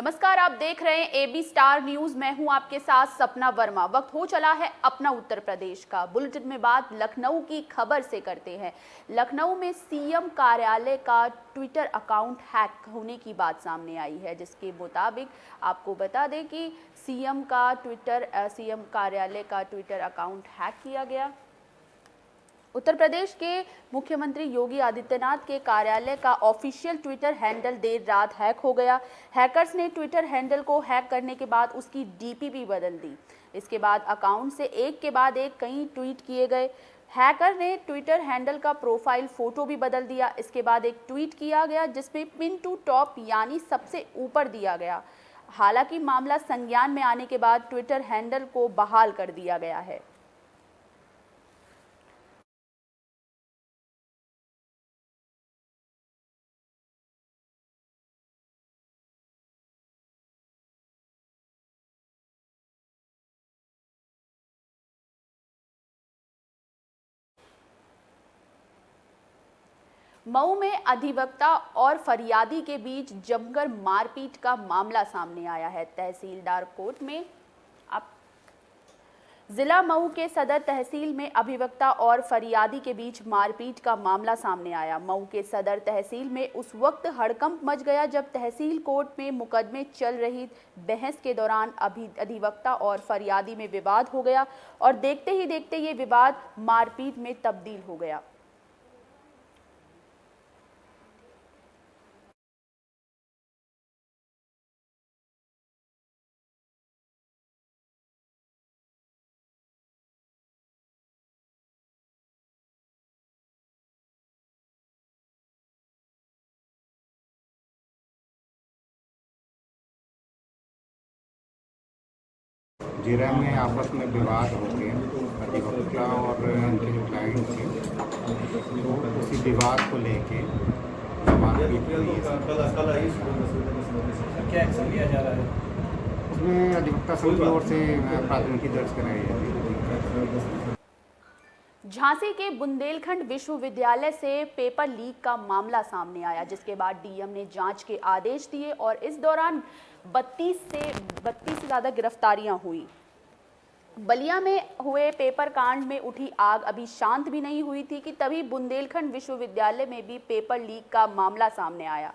नमस्कार, आप देख रहे हैं एबी स्टार न्यूज। मैं हूं आपके साथ सपना वर्मा। वक्त हो चला है अपना उत्तर प्रदेश का। बुलेटिन में बात लखनऊ की खबर से करते हैं। लखनऊ में सीएम कार्यालय का ट्विटर अकाउंट हैक होने की बात सामने आई है, जिसके मुताबिक आपको बता दें कि सीएम कार्यालय का ट्विटर अकाउंट हैक किया गया। उत्तर प्रदेश के मुख्यमंत्री योगी आदित्यनाथ के कार्यालय का ऑफिशियल ट्विटर हैंडल देर रात हैक हो गया। हैकर्स ने ट्विटर हैंडल को हैक करने के बाद उसकी डीपी भी बदल दी। इसके बाद अकाउंट से एक के बाद एक कई ट्वीट किए गए। हैकर ने ट्विटर हैंडल का प्रोफाइल फोटो भी बदल दिया। इसके बाद एक ट्वीट किया गया जिसमें पिन टू टॉप यानी सबसे ऊपर दिया गया। हालांकि मामला संज्ञान में आने के बाद ट्विटर हैंडल को बहाल कर दिया गया है। मऊ में अधिवक्ता और फरियादी के बीच जमकर मारपीट का मामला सामने आया है। तहसीलदार कोर्ट में जिला मऊ के सदर तहसील में अधिवक्ता और फरियादी के बीच मारपीट का मामला सामने आया। मऊ के सदर तहसील में उस वक्त हड़कंप मच गया जब तहसील कोर्ट में मुकदमे चल रही बहस के दौरान अधिवक्ता और फरियादी में विवाद हो गया और देखते ही देखते ये विवाद मारपीट में तब्दील हो गया। जीरा में आपस में विवाद हो गए अधिवक्ता और इनके जो क्लाइंट थे, तो उसी विवाद को लेके मारपीट हुई है। क्या एक्शन लिया जा रहा है? उसमें अधिवक्ता संघ की ओर से प्राथमिकी दर्ज कराई है। झांसी के बुंदेलखंड विश्वविद्यालय से पेपर लीक का मामला सामने आया, जिसके बाद डीएम ने जांच के आदेश दिए और इस दौरान 32 से ज़्यादा गिरफ्तारियां हुई। बलिया में हुए पेपर कांड में उठी आग अभी शांत भी नहीं हुई थी कि तभी बुंदेलखंड विश्वविद्यालय में भी पेपर लीक का मामला सामने आया।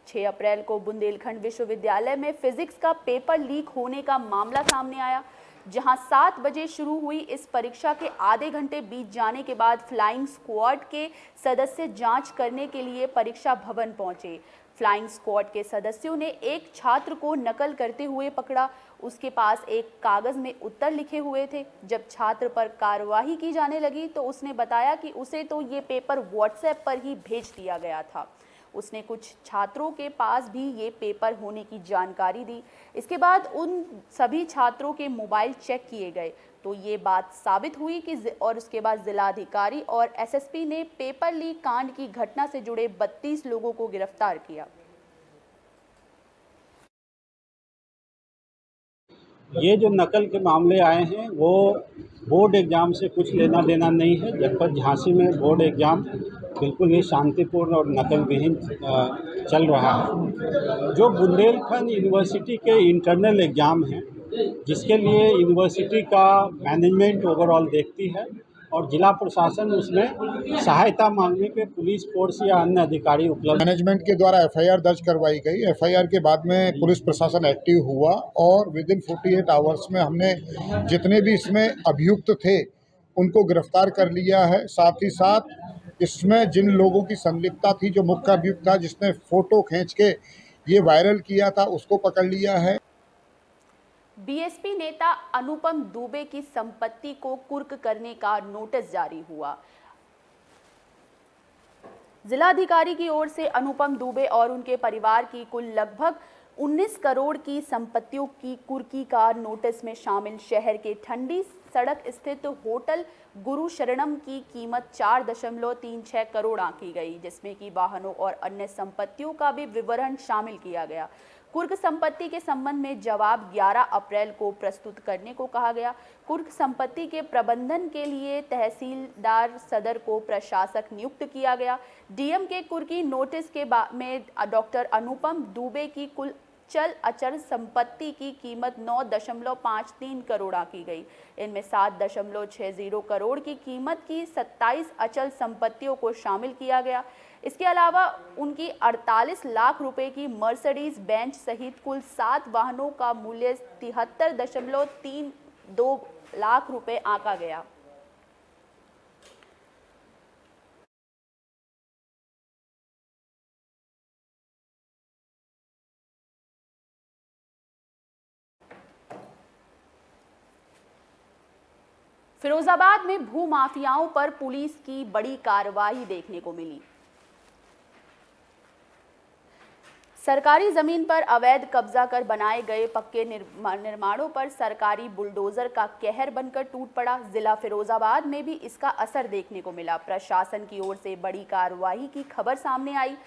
6 अप्रैल को बुंदेलखंड विश्वविद्यालय में फिजिक्स का पेपर लीक होने का मामला सामने आया, जहां 7 बजे शुरू हुई इस परीक्षा के आधे घंटे बीत जाने के बाद फ्लाइंग स्क्वाड के सदस्य जांच करने के लिए परीक्षा भवन पहुंचे। फ्लाइंग स्क्वाड के सदस्यों ने एक छात्र को नकल करते हुए पकड़ा। उसके पास एक कागज में उत्तर लिखे हुए थे। जब छात्र पर कार्रवाई की जाने लगी तो उसने बताया कि उसे तो ये पेपर व्हाट्सएप पर ही भेज दिया गया था। उसने कुछ छात्रों के पास भी ये पेपर होने की जानकारी दी। इसके बाद उन सभी छात्रों के मोबाइल चेक किए गए तो ये बात साबित हुई कि और उसके बाद जिलाधिकारी और एसएसपी ने पेपर लीक कांड की घटना से जुड़े 32 लोगों को गिरफ्तार किया। ये जो नकल के मामले आए हैं वो बोर्ड एग्ज़ाम से कुछ लेना देना नहीं है। जब तक झांसी में बोर्ड एग्ज़ाम बिल्कुल ही शांतिपूर्ण और नकल विहीन चल रहा है। जो बुंदेलखंड यूनिवर्सिटी के इंटरनल एग्ज़ाम हैं, जिसके लिए यूनिवर्सिटी का मैनेजमेंट ओवरऑल देखती है और जिला प्रशासन उसमें सहायता मांगने पे पुलिस फोर्स या अन्य अधिकारी उपलब्ध। मैनेजमेंट के द्वारा एफआईआर दर्ज करवाई गई। एफआईआर के बाद में पुलिस प्रशासन एक्टिव हुआ और विद इन 48 आवर्स में हमने जितने भी इसमें अभियुक्त थे उनको गिरफ्तार कर लिया है। साथ ही साथ इसमें जिन लोगों की संलिप्तता थी, जो मुख्य अभियुक्त था जिसने फोटो खींच के ये वायरल किया था, उसको पकड़ लिया है। बीएसपी नेता अनुपम दुबे की संपत्ति को कुर्क करने का नोटिस जारी हुआ। जिलाधिकारी की ओर से अनुपम दुबे और उनके परिवार की कुल लगभग 19 करोड़ की संपत्तियों की कुर्की का नोटिस में शामिल शहर के ठंडी सड़क स्थित होटल गुरु शरणम की कीमत 4.36 करोड़ आंकी गई, जिसमें कि वाहनों और अन्य संपत्तियों का भी विवरण शामिल किया गया। कुर्क संपत्ति के संबंध में जवाब 11 अप्रैल को प्रस्तुत करने को कहा गया। कुर्क संपत्ति के प्रबंधन के लिए तहसीलदार सदर को प्रशासक नियुक्त किया गया। डीएम के कुर्की नोटिस के में डॉक्टर अनुपम दुबे की कुल चल अचल संपत्ति की कीमत 9.53 करोड़ आंकी गई। इनमें 7.60 करोड़ की कीमत की 27 अचल संपत्तियों को शामिल किया गया। इसके अलावा उनकी 48 लाख रुपए की मर्सिडीज बेंच सहित कुल 7 वाहनों का मूल्य 73.32 लाख रुपए आंका गया। फिरोजाबाद में भूमाफियाओं पर पुलिस की बड़ी कार्रवाई देखने को मिली। सरकारी जमीन पर अवैध कब्जा कर बनाए गए पक्के निर्माणों पर सरकारी बुलडोजर का कहर बनकर टूट पड़ा। जिला फिरोजाबाद में भी इसका असर देखने को मिला। प्रशासन की ओर से बड़ी कार्रवाई की खबर सामने आई।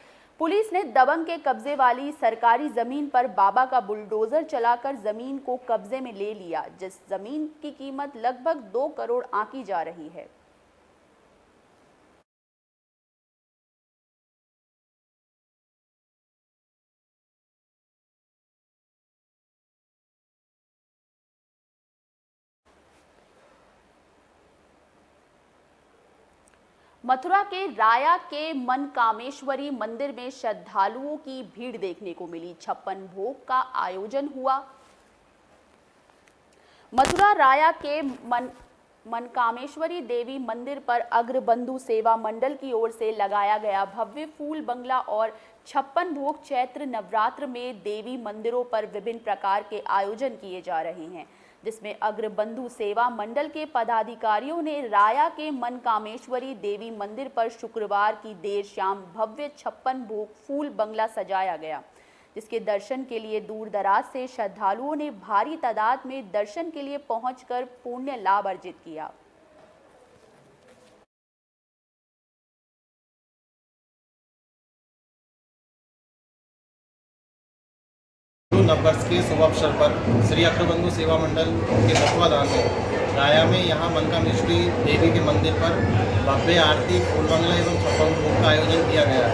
पुलिस ने दबंग के कब्जे वाली सरकारी जमीन पर बाबा का बुलडोजर चलाकर जमीन को कब्जे में ले लिया, जिस जमीन की कीमत लगभग 2 करोड़ आंकी जा रही है। मथुरा के राया के मनकामेश्वरी मंदिर में श्रद्धालुओं की भीड़ देखने को मिली। 56 भोग का आयोजन हुआ। मथुरा राया के मनकामेश्वरी देवी मंदिर पर अग्रबंधु सेवा मंडल की ओर से लगाया गया भव्य फूल बंगला और 56 भोग चैत्र नवरात्र में देवी मंदिरों पर विभिन्न प्रकार के आयोजन किए जा रहे हैं, जिसमें अग्रबंधु सेवा मंडल के पदाधिकारियों ने राया के मनकामेश्वरी देवी मंदिर पर शुक्रवार की देर शाम भव्य 56 भोग फूल बंगला सजाया गया, जिसके दर्शन के लिए दूर दराज से श्रद्धालुओं ने भारी तादाद में दर्शन के लिए पहुंचकर पुण्य लाभ अर्जित किया। नववर्ष के शुभ अवसर पर श्री अग्रबंधु सेवा मंडल के तत्वाधान में राया में यहाँ मनकामेश्वरी देवी के मंदिर पर भव्य आरती फूल बंगला एवं 56 भोग का आयोजन किया गया,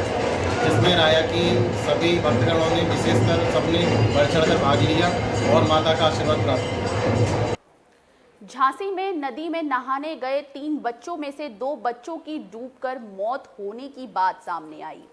जिसमें राया की सभी भक्तगणों ने विशेषकर सबने बढ़ चढ़कर भाग लिया और माता का आशीर्वाद प्राप्त। झांसी में नदी में नहाने गए 3 बच्चों में से 2 बच्चों की डूबकर मौत होने की बात सामने आई।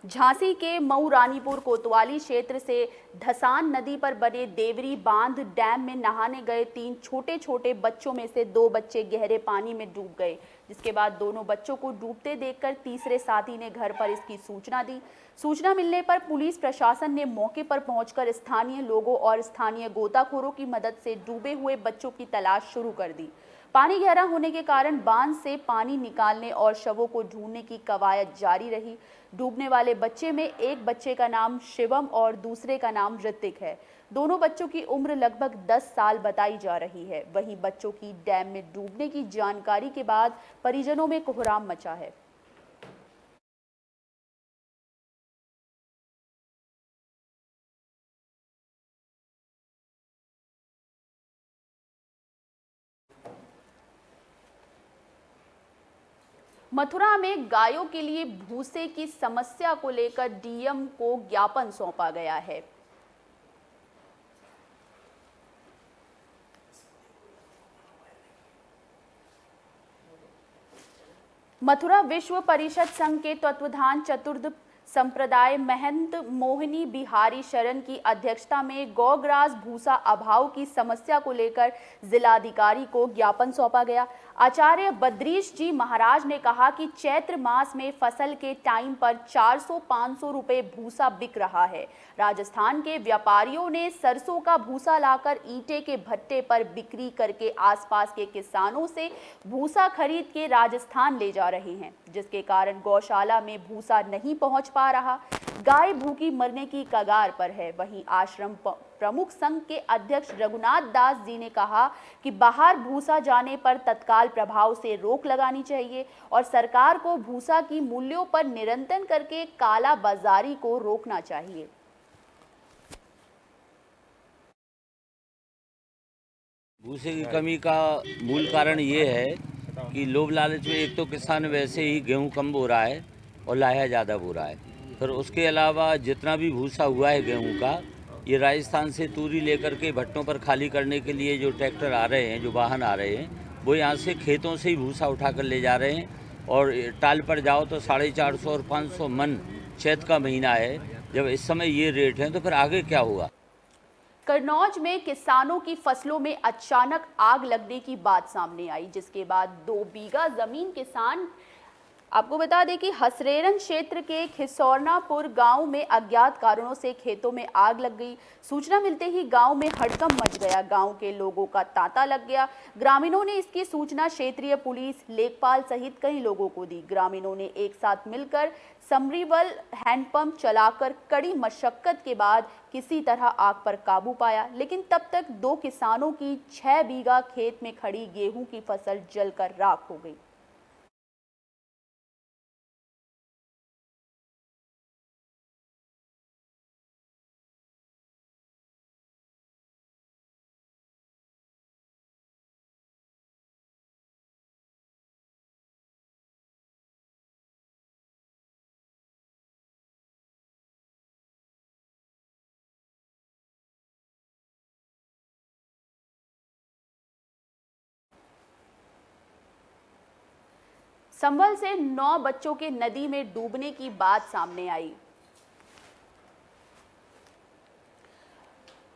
झांसी के मऊ रानीपुर कोतवाली क्षेत्र से धसान नदी पर बने देवरी बांध डैम में नहाने गए 3 छोटे छोटे बच्चों में से 2 बच्चे गहरे पानी में डूब गए, जिसके बाद दोनों बच्चों को डूबते देखकर तीसरे साथी ने घर पर इसकी सूचना दी। सूचना मिलने पर पुलिस प्रशासन ने मौके पर पहुंचकर स्थानीय लोगों और स्थानीय गोताखोरों की मदद से डूबे हुए बच्चों की तलाश शुरू कर दी। पानी गहरा होने के कारण बांध से पानी निकालने और शवों को ढूंढने की कवायद जारी रही। डूबने वाले बच्चे में एक बच्चे का नाम शिवम और दूसरे का नाम ऋतिक है। दोनों बच्चों की उम्र लगभग 10 साल बताई जा रही है। वहीं बच्चों की डैम में डूबने की जानकारी के बाद परिजनों में कोहराम मचा है। मथुरा में गायों के लिए भूसे की समस्या को लेकर डीएम को ज्ञापन सौंपा गया है। मथुरा विश्व परिषद संघ के तत्वाधान चतुर्थ संप्रदाय महंत मोहिनी बिहारी शरण की अध्यक्षता में गौग्रास भूसा अभाव की समस्या को लेकर जिलाधिकारी को ज्ञापन सौंपा गया। आचार्य बद्रीश जी महाराज ने कहा कि चैत्र मास में फसल के टाइम पर 400-500 रुपए भूसा बिक रहा है। राजस्थान के व्यापारियों ने सरसों का भूसा लाकर ईंटे के भट्टे पर बिक्री करके आसपास के किसानों से भूसा खरीद के राजस्थान ले जा रहे हैं, जिसके कारण गौशाला में भूसा नहीं पहुंच पा रहा। गाय भूखी मरने की कगार पर है। वहीं आश्रम प्रमुख संघ के अध्यक्ष रघुनाथ दास जी ने कहा कि बाहर भूसा जाने पर तत्काल प्रभाव से रोक लगानी चाहिए और सरकार को भूसा की मूल्यों पर नियंत्रण करके काला बाजारी को रोकना चाहिए। भूसे की कमी का मूल कारण ये है कि लोभ लालच में एक तो किसान वैसे ही गेहूं कम बो रहा है और लाया ज़्यादा बो रहा है। फिर उसके अलावा जितना भी भूसा हुआ है गेहूं का, ये राजस्थान से तूरी लेकर के भट्टों पर खाली करने के लिए जो ट्रैक्टर आ रहे हैं, जो वाहन आ रहे हैं, वो यहाँ से खेतों से ही भूसा उठा कर ले जा रहे हैं। और टाल पर जाओ तो 450 और 500 मन चैत का महीना है। जब इस समय ये रेट है तो फिर आगे क्या होगा। कन्नौज में किसानों की फसलों में अचानक आग लगने की बात सामने आई, जिसके बाद 2 बीघा जमीन किसान, आपको बता दें कि हसरेरन क्षेत्र के खिसौरनापुर गांव में अज्ञात कारणों से खेतों में आग लग गई। सूचना मिलते ही गांव में हड़कंप मच गया, गांव के लोगों का तांता लग गया। ग्रामीणों ने इसकी सूचना क्षेत्रीय पुलिस, लेखपाल सहित कई लोगों को दी। ग्रामीणों ने एक साथ मिलकर समरीवल हैंडपंप चलाकर कड़ी मशक्कत के बाद किसी तरह आग पर काबू पाया, लेकिन तब तक 2 किसानों की 6 बीघा खेत में खड़ी गेहूं की फसल जलकर राख हो गई। संभल से 9 बच्चों के नदी में डूबने की बात सामने आई।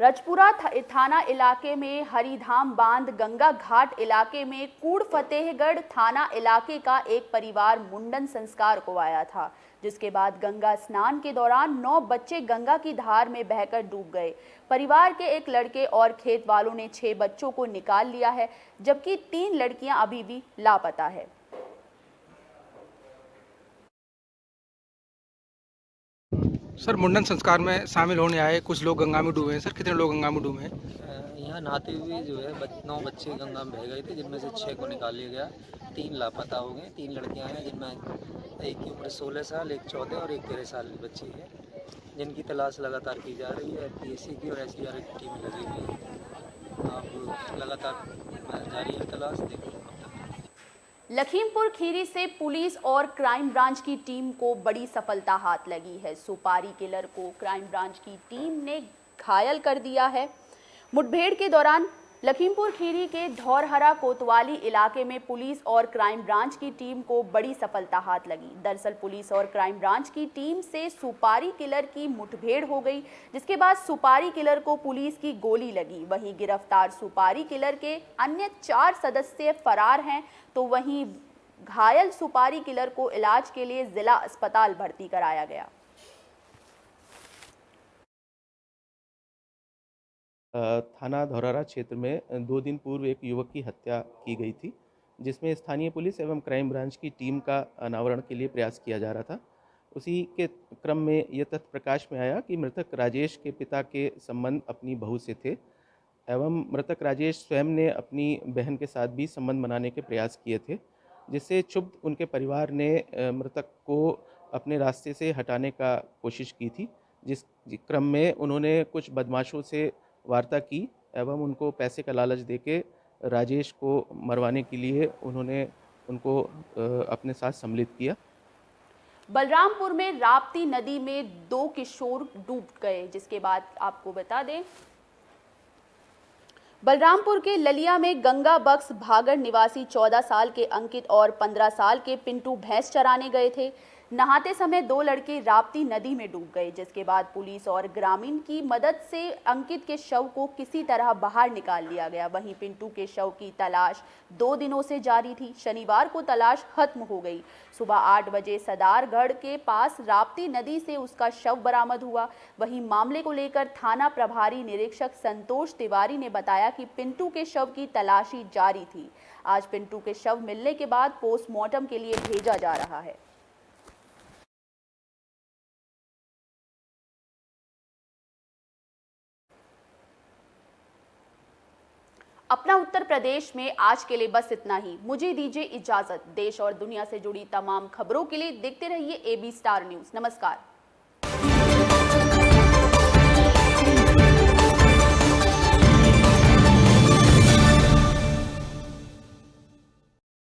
रजपुरा थाना इलाके में हरिधाम बांध, गंगा घाट इलाके में कूड़ फतेहगढ़ थाना इलाके का एक परिवार मुंडन संस्कार को आया था, जिसके बाद गंगा स्नान के दौरान 9 बच्चे गंगा की धार में बहकर डूब गए। परिवार के एक लड़के और खेत वालों ने 6 बच्चों को निकाल लिया है, जबकि 3 लड़कियां अभी भी लापता है। सर, मुंडन संस्कार में शामिल होने आए कुछ लोग गंगा में डूबे हैं। सर, कितने लोग गंगा में डूबे हैं? यहाँ नहाते हुए जो है 9 बच्चे गंगा में बह गए थे, जिनमें से 6 को निकाल लिया गया। 3 लापता हो गए। 3 लड़कियां हैं, जिनमें एक की उम्र 16 साल, एक 14 और एक 13 साल की बच्ची है, जिनकी तलाश लगातार की जा रही है। पीएससी की और एसडीआरएफ की टीमें लगी हुई हैं। अब लगातार जारी है तलाश, देखो। लखीमपुर खीरी से पुलिस और क्राइम ब्रांच की टीम को बड़ी सफलता हाथ लगी है। सुपारी किलर को क्राइम ब्रांच की टीम ने घायल कर दिया है। मुठभेड़ के दौरान लखीमपुर खीरी के ढौरहरा कोतवाली इलाके में पुलिस और क्राइम ब्रांच की टीम को बड़ी सफलता हाथ लगी। दरअसल पुलिस और क्राइम ब्रांच की टीम से सुपारी किलर की मुठभेड़ हो गई, जिसके बाद सुपारी किलर को पुलिस की गोली लगी। वहीं गिरफ्तार सुपारी किलर के अन्य 4 सदस्य फरार हैं, तो वहीं घायल सुपारी किलर को इलाज के लिए जिला अस्पताल भर्ती कराया गया। थाना धौरारा क्षेत्र में 2 दिन पूर्व एक युवक की हत्या की गई थी, जिसमें स्थानीय पुलिस एवं क्राइम ब्रांच की टीम का अनावरण के लिए प्रयास किया जा रहा था। उसी के क्रम में यह तथ्य प्रकाश में आया कि मृतक राजेश के पिता के संबंध अपनी बहू से थे एवं मृतक राजेश स्वयं ने अपनी बहन के साथ भी संबंध बनाने के प्रयास किए थे, जिससे क्षुब्ध उनके परिवार ने मृतक को अपने रास्ते से हटाने का कोशिश की थी। जिस क्रम में उन्होंने कुछ बदमाशों से वार्ता की एवं उनको पैसे का लालच देके राजेश को मरवाने के लिए उन्होंने उनको अपने साथ सम्मिलित किया। बलरामपुर में राप्ती नदी में 2 किशोर डूब गए, जिसके बाद आपको बता दें बलरामपुर के ललिया में गंगा बक्स भागड़ निवासी 14 साल के अंकित और 15 साल के पिंटू भैंस चराने गए थे। नहाते समय 2 लड़के राप्ती नदी में डूब गए, जिसके बाद पुलिस और ग्रामीण की मदद से अंकित के शव को किसी तरह बाहर निकाल लिया गया। वहीं पिंटू के शव की तलाश 2 दिनों से जारी थी। शनिवार को तलाश खत्म हो गई। सुबह 8 बजे सदारगढ़ के पास राप्ती नदी से उसका शव बरामद हुआ। वहीं मामले को लेकर थाना प्रभारी निरीक्षक संतोष तिवारी ने बताया कि पिंटू के शव की तलाशी जारी थी। आज पिंटू के शव मिलने के बाद पोस्टमार्टम के लिए भेजा जा रहा है। अपना उत्तर प्रदेश में आज के लिए बस इतना ही। मुझे दीजिए इजाजत। देश और दुनिया से जुड़ी तमाम खबरों के लिए देखते रहिए AB स्टार न्यूज़। नमस्कार।